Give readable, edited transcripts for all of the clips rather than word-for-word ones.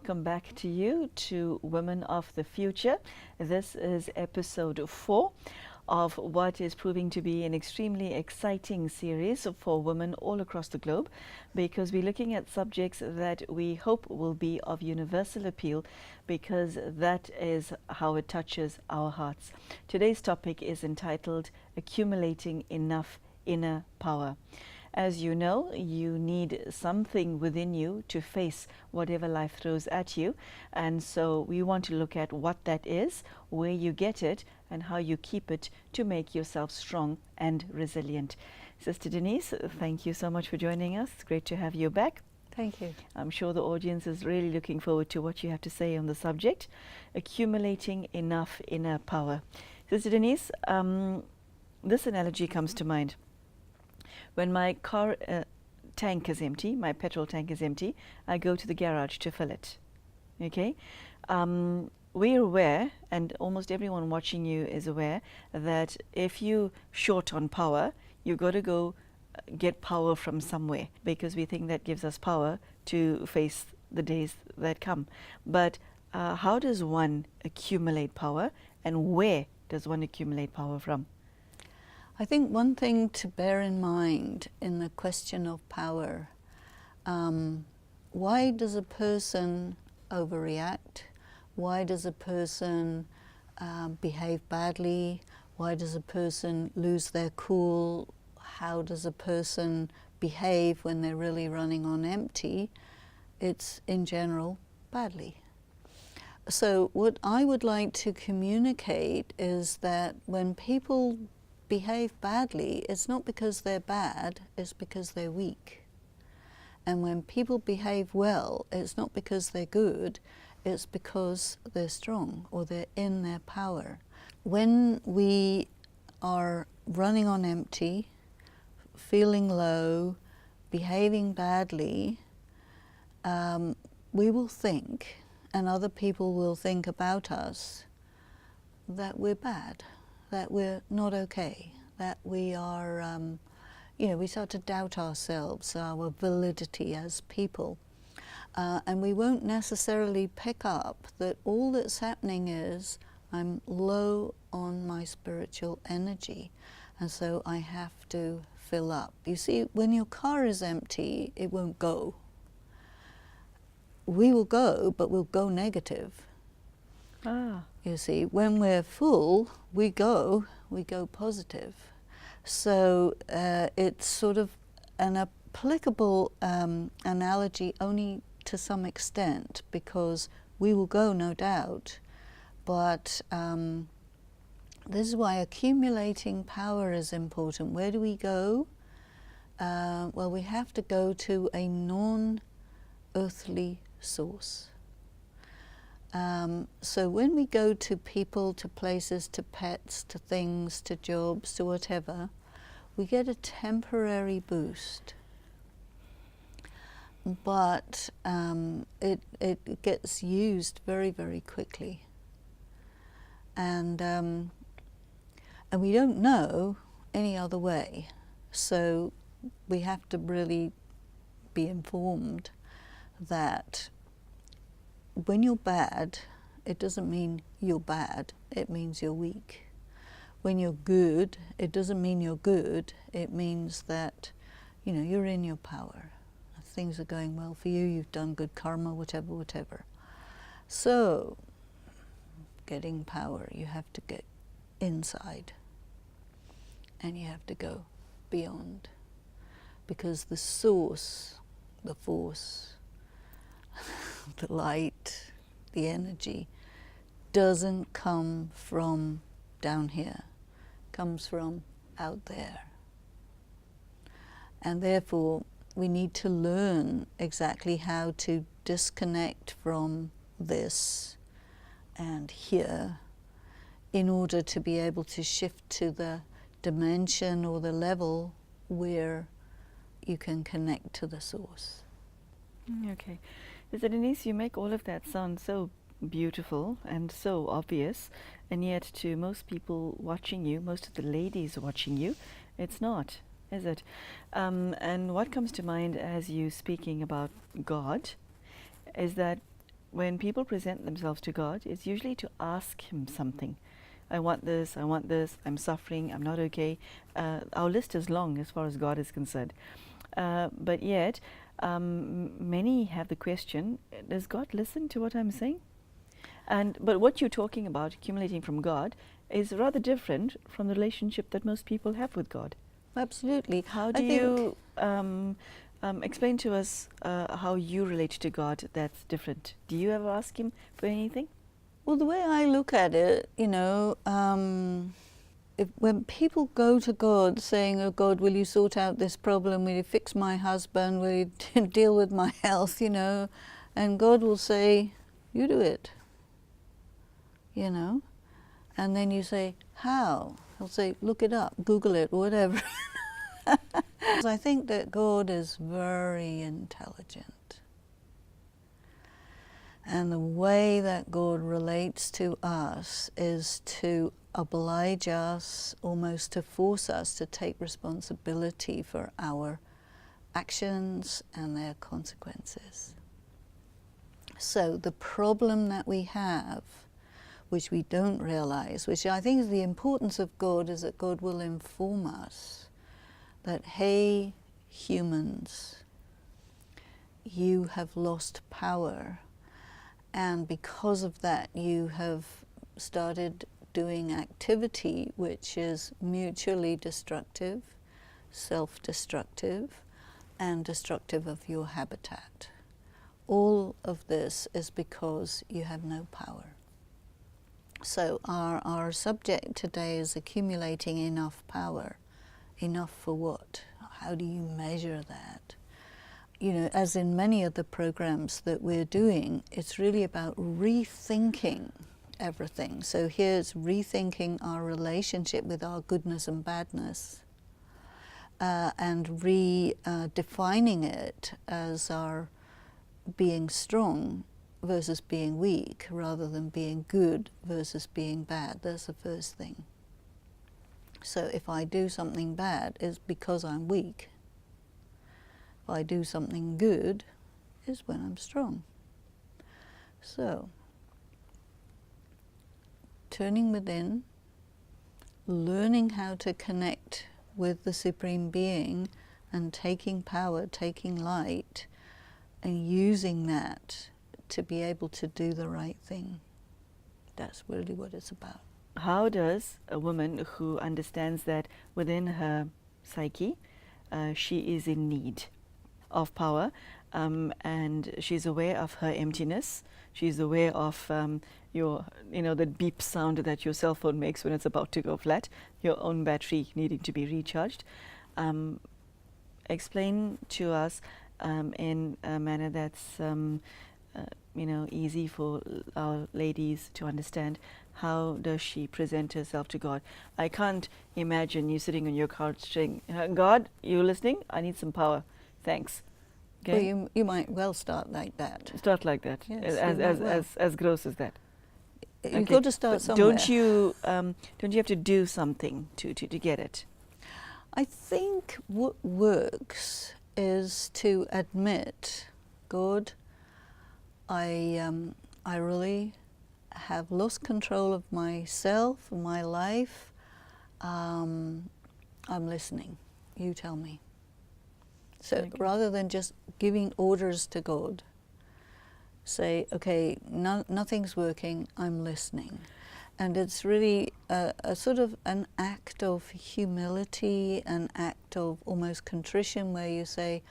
welcome back to you to Women of the Future. This is episode 4 of what is proving to be an extremely exciting series for women all across the globe, because we're looking at subjects that we hope will be of universal appeal, because that is how it touches our hearts. Today's topic is entitled Accumulating Enough Inner Power. As you know, you need something within you to face whatever life throws at you. And so we want to look at what that is, where you get it, and how you keep it to make yourself strong and resilient. Sister Denise, thank you so much for joining us. It's great to have you back. Thank you. I'm sure the audience is really looking forward to what you have to say on the subject, accumulating enough inner power. Sister Denise, this analogy comes to mind. When my car tank is empty, my petrol tank is empty, I go to the garage to fill it. Okay? We're aware, and almost everyone watching you is aware, that if you short on power, you've got to go get power from somewhere, because we think that gives us power to face the days that come. But how does one accumulate power, and where does one accumulate power from? I think one thing to bear in mind in the question of power, why does a person overreact? Why does a person behave badly? Why does a person lose their cool? How does a person behave when they're really running on empty? It's in general badly. So what I would like to communicate is that when people behave badly, it's not because they're bad, it's because they're weak. And when people behave well, it's not because they're good, it's because they're strong or they're in their power. When we are running on empty, feeling low, behaving badly, we will think, and other people will think about us, that we're bad, that we're not okay, that we are, we start to doubt ourselves, our validity as people. And we won't necessarily pick up that all that's happening is I'm low on my spiritual energy, and so I have to fill up. You see, when your car is empty, it won't go. We will go, but we'll go negative. You see, when we're full, we go positive. So it's sort of an applicable analogy only to some extent, because we will go, no doubt, but this is why accumulating power is important. Where do we go? Well, we have to go to a non-earthly source. So when we go to people, to places, to pets, to things, to jobs, to whatever, we get a temporary boost. But it gets used very, very quickly. And we don't know any other way. So we have to really be informed that when you're bad, it doesn't mean you're bad, it means you're weak. When you're good, it doesn't mean you're good, it means that, you're in your power. Things are going well for you, you've done good karma, whatever. So, getting power, you have to get inside. And you have to go beyond. Because the source, the force, the light, the energy, doesn't come from down here, comes from out there. And therefore, we need to learn exactly how to disconnect from this and here in order to be able to shift to the dimension or the level where you can connect to the source. Okay. Sister Denise, you make all of that sound so beautiful and so obvious, and yet to most people watching you, most of the ladies watching you, it's not, is it? And what comes to mind as you speaking about God is that when people present themselves to God, it's usually to ask Him something. I want this, I'm suffering, I'm not okay. Our list is long as far as God is concerned. But yet, many have the question, does God listen to what I'm saying? But what you're talking about, accumulating from God, is rather different from the relationship that most people have with God. Absolutely. How do you explain to us how you relate to God that's different? Do you ever ask Him for anything? Well, the way I look at it, when people go to God saying, oh God, will you sort out this problem? Will you fix my husband? Will you deal with my health? And God will say, you do it. And then you say, how? He'll say, look it up, Google it, whatever. I think that God is very intelligent. And the way that God relates to us is to oblige us, almost to force us to take responsibility for our actions and their consequences. So the problem that we have, which we don't realize, which I think is the importance of God, is that God will inform us that, hey, humans, you have lost power, and because of that you have started doing activity which is mutually destructive, self-destructive, and destructive of your habitat. All of this is because you have no power. So our subject today is accumulating enough power. Enough for what? How do you measure that? As in many of the programs that we're doing, it's really about rethinking everything. So here's rethinking our relationship with our goodness and badness, and redefining it as our being strong versus being weak, rather than being good versus being bad. That's the first thing. So if I do something bad, it's because I'm weak. If I do something good, is when I'm strong. So, turning within, learning how to connect with the Supreme Being, and taking power, taking light, and using that to be able to do the right thing. That's really what it's about. How does a woman who understands that within her psyche she is in need of power, and she's aware of her emptiness, she's aware of the beep sound that your cell phone makes when it's about to go flat, your own battery needing to be recharged, explain to us in a manner that's easy for our ladies to understand. How does she present herself to God? I can't imagine you sitting on your couch saying, God, you listening? I need some power. Thanks. Okay? Well, you might well start like that. Start like that. Yes, as gross as that. You've got to start but somewhere. Don't you have to do something to get it? I think what works is to admit, God, I really have lost control of myself, my life. I'm listening. You tell me. So rather than just giving orders to God, say, okay, nothing's working, I'm listening. And it's really a sort of an act of humility, an act of almost contrition, where you say,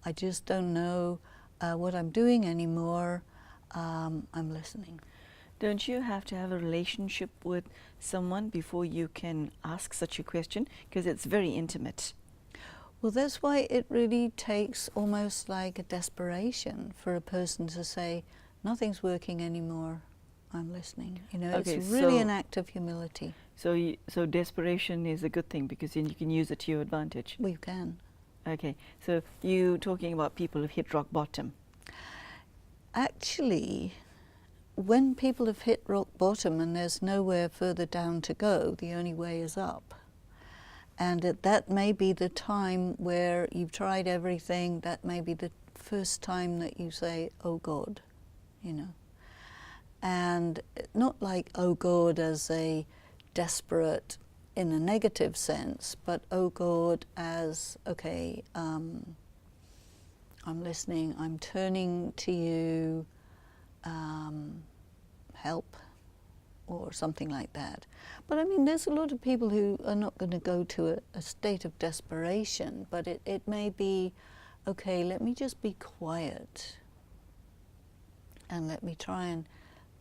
I just don't know what I'm doing anymore, I'm listening. Don't you have to have a relationship with someone before you can ask such a question? Because it's very intimate. Well, that's why it really takes almost like a desperation for a person to say, nothing's working anymore, I'm listening. It's really an act of humility. So desperation is a good thing, because then you can use it to your advantage. We can. Okay, so you talking about people who've hit rock bottom. Actually, when people have hit rock bottom and there's nowhere further down to go, the only way is up. And that may be the time where you've tried everything, that may be the first time that you say, oh God, And not like, oh God, as a desperate in a negative sense, but oh God as, okay, I'm listening, I'm turning to you, help, or something like that. But I mean, there's a lot of people who are not going to go to a state of desperation, but it may be, okay, let me just be quiet and let me try and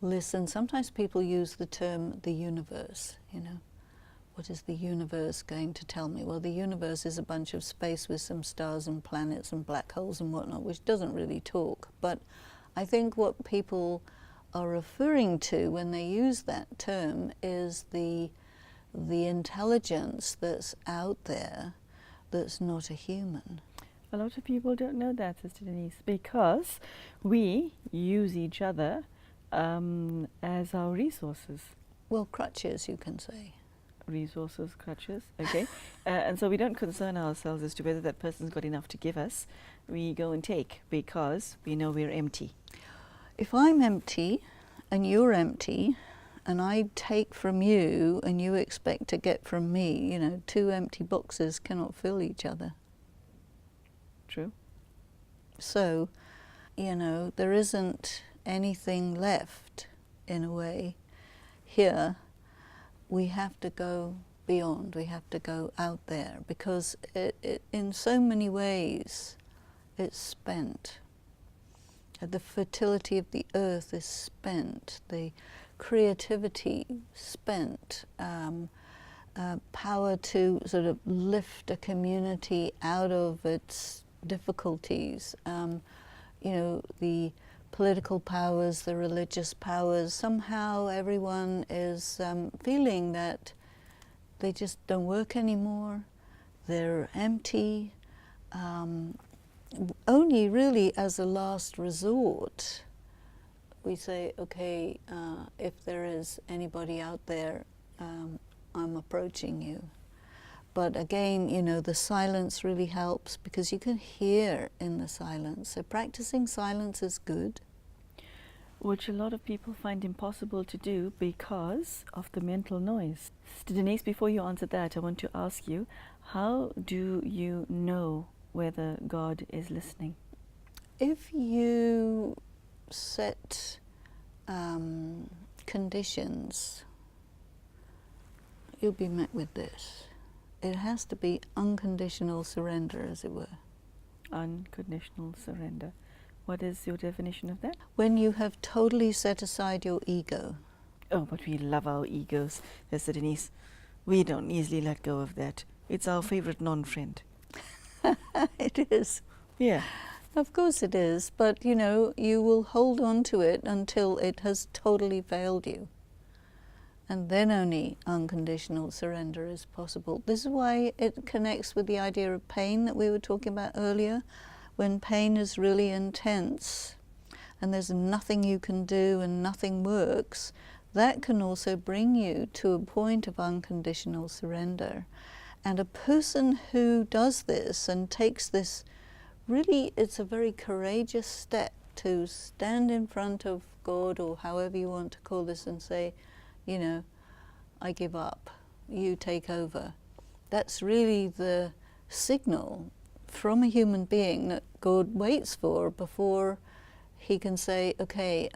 listen. Sometimes people use the term the universe, you know. What is the universe going to tell me? Well, the universe is a bunch of space with some stars and planets and black holes and whatnot, which doesn't really talk. But I think what people are referring to when they use that term is the intelligence that's out there that's not a human. A lot of people don't know that, Sister Denise, because we use each other as our resources. Well, crutches, you can say. Resources, crutches, okay. And so we don't concern ourselves as to whether that person's got enough to give us. We go and take because we know we're empty. If I'm empty and you're empty and I take from you and you expect to get from me, you know, two empty boxes cannot fill each other. True. So, you know, there isn't anything left in a way here. We have to go beyond, we have to go out there, because it in so many ways it's spent. The fertility of the earth is spent, the creativity spent, power to sort of lift a community out of its difficulties, you know, the political powers, the religious powers, somehow everyone is feeling that they just don't work anymore, they're empty. Only really as a last resort, we say, okay, if there is anybody out there, I'm approaching you. But again, you know, the silence really helps because you can hear in the silence. So practicing silence is good. Which a lot of people find impossible to do because of the mental noise. Sister Denise, before you answer that, I want to ask you, how do you know whether God is listening? If you set conditions, you'll be met with this. It has to be unconditional surrender, as it were. Unconditional surrender. What is your definition of that? When you have totally set aside your ego. Oh, but we love our egos, Sister Denise. We don't easily let go of that. It's our favorite non-friend. It is. Yeah. Of course it is, but you know, you will hold on to it until it has totally failed you. And then only unconditional surrender is possible. This is why it connects with the idea of pain that we were talking about earlier. When pain is really intense and there's nothing you can do and nothing works, that can also bring you to a point of unconditional surrender. And a person who does this and takes this, really, it's a very courageous step to stand in front of God, or however you want to call this, and say, you know, I give up, you take over. That's really the signal from a human being that God waits for before he can say, okay,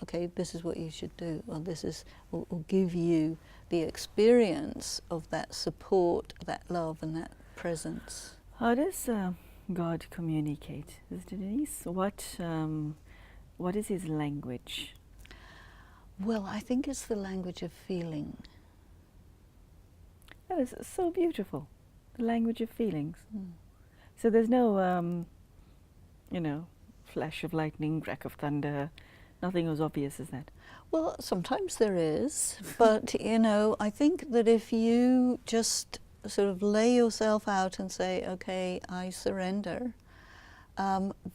okay, this is what you should do, or this is, or give you the experience of that support, that love, and that presence. How does God communicate, Sister Denise? What is his language? Well, I think it's the language of feeling. That is so beautiful. The language of feelings. So there's no, you know, flash of lightning, crack of thunder. Nothing as obvious as that. Well, sometimes there is, but you know, I think that if you just sort of lay yourself out and say, okay, I surrender,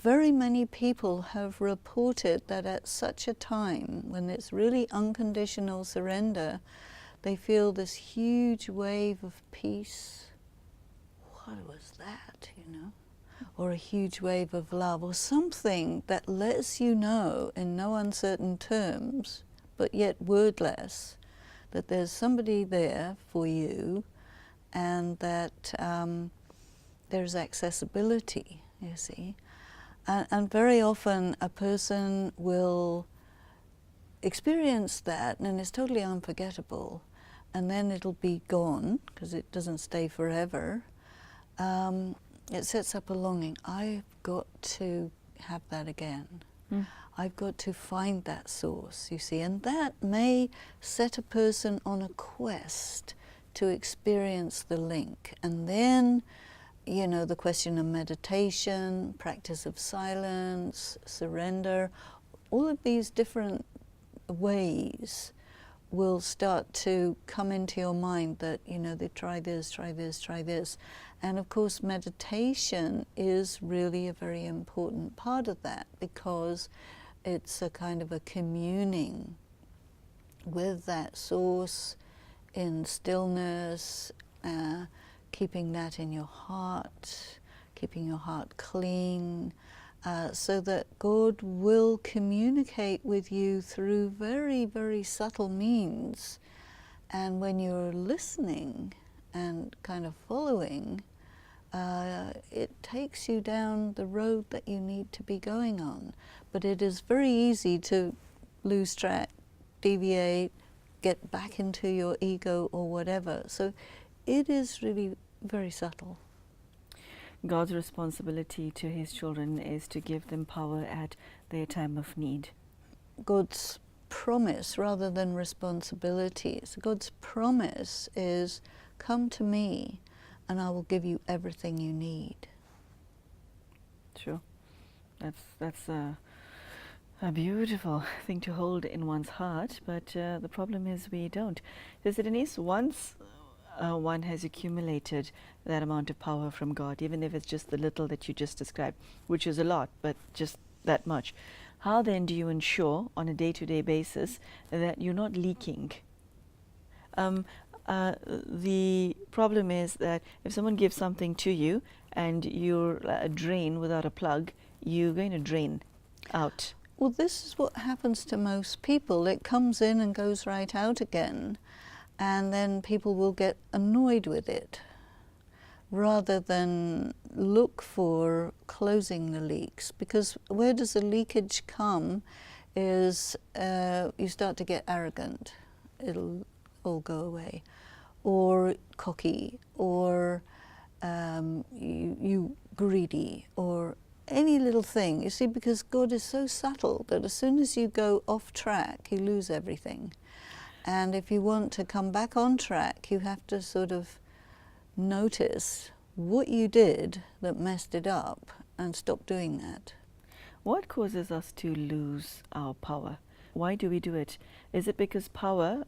very many people have reported that at such a time, when it's really unconditional surrender, they feel this huge wave of peace. What was that, you know? or a huge wave of love, or something that lets you know in no uncertain terms, but yet wordless, that there's somebody there for you, and that there's accessibility, you see. And very often a person will experience that and it's totally unforgettable, and then it'll be gone because it doesn't stay forever. It sets up a longing. I've got to have that again. I've got to find that source, you see, and that may set a person on a quest to experience the link. And then, you know, the question of meditation, practice of silence, surrender, all of these different ways will start to come into your mind that, you know, they try this, try this, try this. And of course, meditation is really a very important part of that, because it's a kind of a communing with that source in stillness, keeping that in your heart, keeping your heart clean, so that God will communicate with you through very, very subtle means. And when you're listening and kind of following, it takes you down the road that you need to be going on. But it is very easy to lose track, deviate, get back into your ego or whatever. So it is really very subtle. God's responsibility to his children is to give them power at their time of need. God's promise rather than responsibilities. God's promise is, come to me and I will give you everything you need. Sure. That's a beautiful thing to hold in one's heart, but the problem is we don't. Sister Denise, once one has accumulated that amount of power from God, even if it's just the little that you just described, which is a lot, but just that much, how then do you ensure on a day-to-day basis that you're not leaking? The problem is that if someone gives something to you and you're a drain without a plug, you're going to drain out. Well, this is what happens to most people. It comes in and goes right out again. And then people will get annoyed with it, rather than look for closing the leaks. Because where does the leakage come is you start to get arrogant. It'll all go away. Or cocky, or you greedy, or any little thing. You see, because God is so subtle that as soon as you go off track, you lose everything. And if you want to come back on track, you have to sort of notice what you did that messed it up and stop doing that. What causes us to lose our power? Why do we do it? Is it because power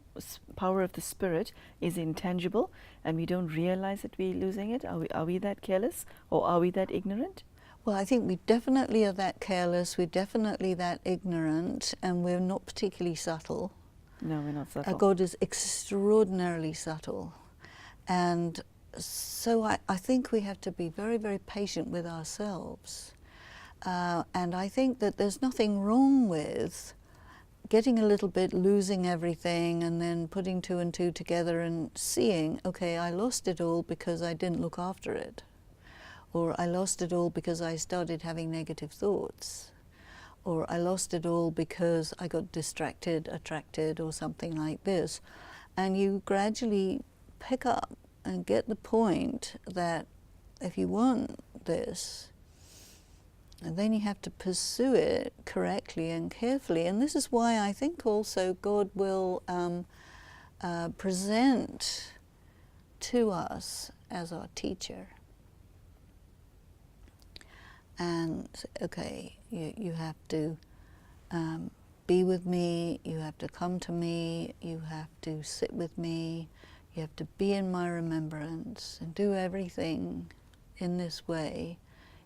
of the Spirit is intangible and we don't realize that we're losing it? Are we that careless, or are we that ignorant? Well, I think we definitely are that careless, we're definitely that ignorant, and we're not particularly subtle. No, we're not subtle. God is extraordinarily subtle. And so I think we have to be very, very patient with ourselves. And I think that there's nothing wrong with getting a little bit, losing everything, and then putting two and two together and seeing, okay, I lost it all because I didn't look after it. Or I lost it all because I started having negative thoughts. Or I lost it all because I got distracted, attracted, or something like this. And you gradually pick up and get the point that if you want this, then you have to pursue it correctly and carefully. And this is why I think also God will present to us as our teacher. And okay, you have to be with me, you have to come to me, you have to sit with me, you have to be in my remembrance and do everything in this way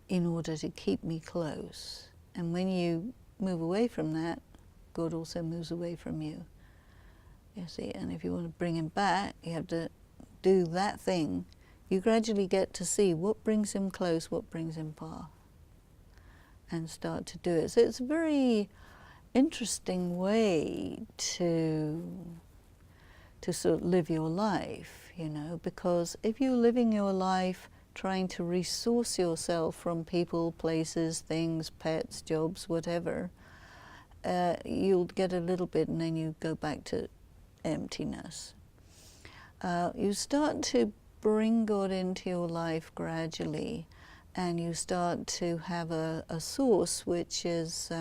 in order to keep me close. And when you move away from that, God also moves away from you. You see, and if you want to bring him back, you have to do that thing you gradually get to see what brings him close, what brings him far, and start to do it. So it's a very interesting way to sort of live your life, you know, because if you're living your life trying to resource yourself from people, places, things, pets, jobs, whatever, you'll get a little bit and then you go back to emptiness. You start to bring God into your life gradually, and you start to have a source which is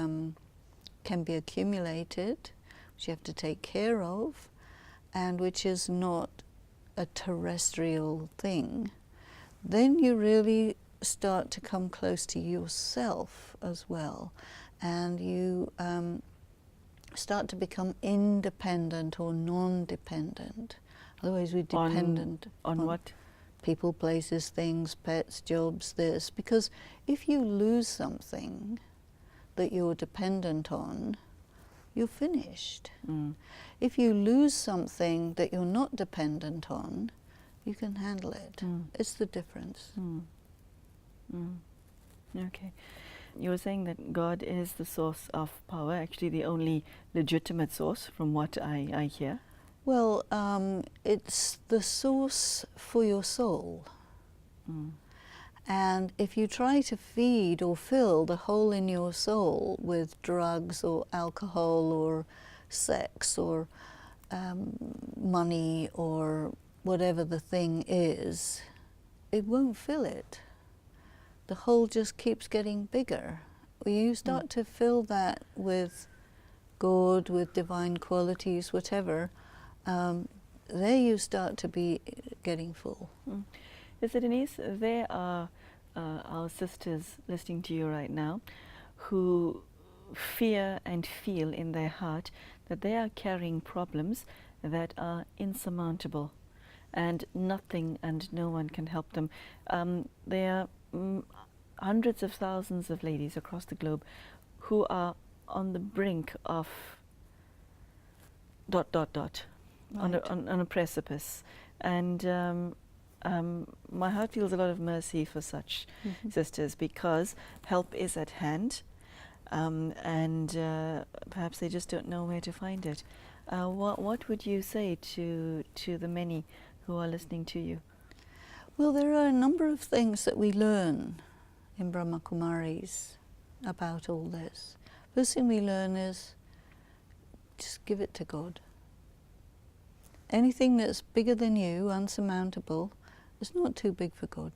can be accumulated, which you have to take care of, and which is not a terrestrial thing. Then you really start to come close to yourself as well, and you start to become independent or non-dependent. Otherwise we're dependent on what? People, places, things, pets, jobs, this. Because if you lose something that you're dependent on, you're finished. If you lose something that you're not dependent on, you can handle it. It's the difference. Okay. You were saying that God is the source of power, actually the only legitimate source, from what I hear. Well, it's the source for your soul. And if you try to feed or fill the hole in your soul with drugs or alcohol or sex or money or whatever the thing is, it won't fill it. The hole just keeps getting bigger. When you start to fill that with God, with divine qualities, whatever, there you start to be getting full. Sister Denise, there are our sisters listening to you right now who fear and feel in their heart that they are carrying problems that are insurmountable, and nothing and no one can help them. There are hundreds of thousands of ladies across the globe who are on the brink of ... Right. on a precipice, and my heart feels a lot of mercy for such sisters, because help is at hand, and perhaps they just don't know where to find it. What would you say to the many who are listening to you? Well, there are a number of things that we learn in Brahma Kumaris about all this. First thing we learn is just give it to God. Anything that's bigger than you, unsurmountable, is not too big for God.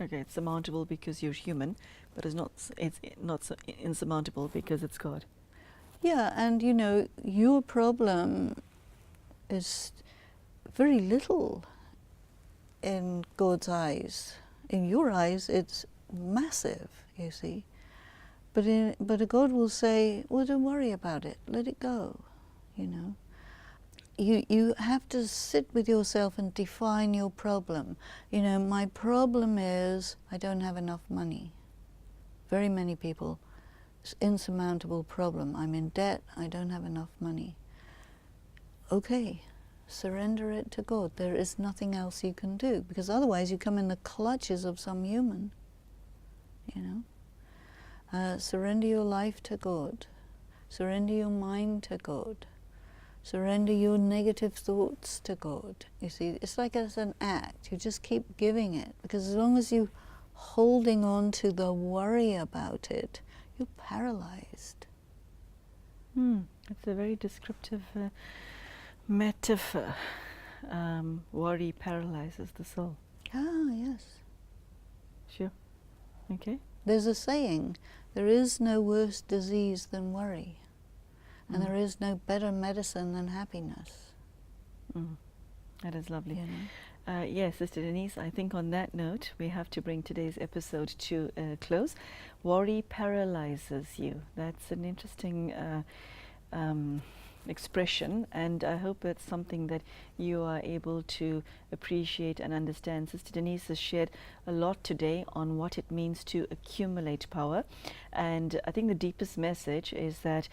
Okay, it's surmountable because you're human, but it's not so insurmountable because it's God. Yeah, and you know, your problem is very little in God's eyes. In your eyes, it's massive, you see. But God will say, well, don't worry about it. Let it go, you know. You have to sit with yourself and define your problem. You know, my problem is I don't have enough money. Very many people, it's an insurmountable problem. I'm in debt, I don't have enough money. Okay, surrender it to God. There is nothing else you can do, because otherwise you come in the clutches of some human, you know. Surrender your life to God. Surrender your mind to God. Surrender your negative thoughts to God. You see, it's like as an act. You just keep giving it, because as long as you're holding on to the worry about it, you're paralyzed. It's a very descriptive metaphor. Worry paralyzes the soul. Ah, yes. Sure. Okay. There's a saying, there is no worse disease than worry. And there is no better medicine than happiness. That is lovely. You know? Yes, Sister Denise, I think on that note, we have to bring today's episode to a close. Worry paralyzes you. That's an interesting expression, and I hope it's something that you are able to appreciate and understand. Sister Denise has shared a lot today on what it means to accumulate power, and I think the deepest message is that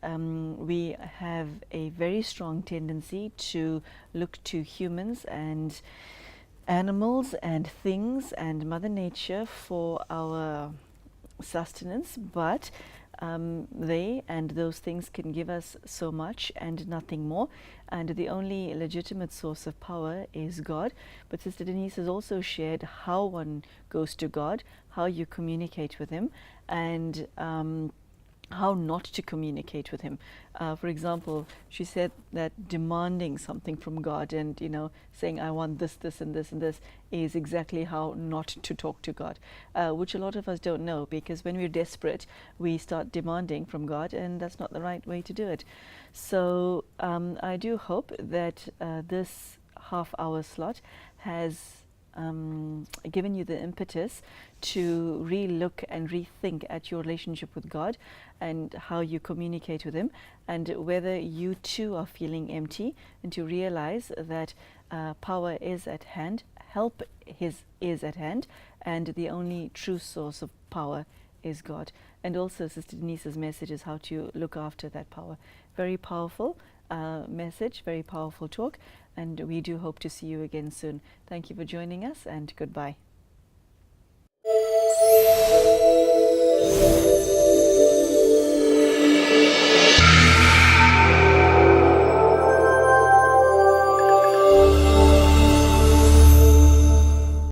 we have a very strong tendency to look to humans and animals and things and Mother Nature for our sustenance, but they and those things can give us so much and nothing more, and the only legitimate source of power is God. But Sister Denise has also shared how one goes to God, how you communicate with Him, and how not to communicate with Him. For example, she said that demanding something from God and, saying, I want this, this, and this, and this, is exactly how not to talk to God, which a lot of us don't know, because when we're desperate, we start demanding from God, and that's not the right way to do it. So I do hope that this half-hour slot has given you the impetus to re-look and rethink at your relationship with God and how you communicate with Him, and whether you too are feeling empty, and to realize that power is at hand, help is at hand, and the only true source of power is God. And also Sister Denise's message is how to look after that power. Very powerful message, very powerful talk, and we do hope to see you again soon. Thank you for joining us, and goodbye.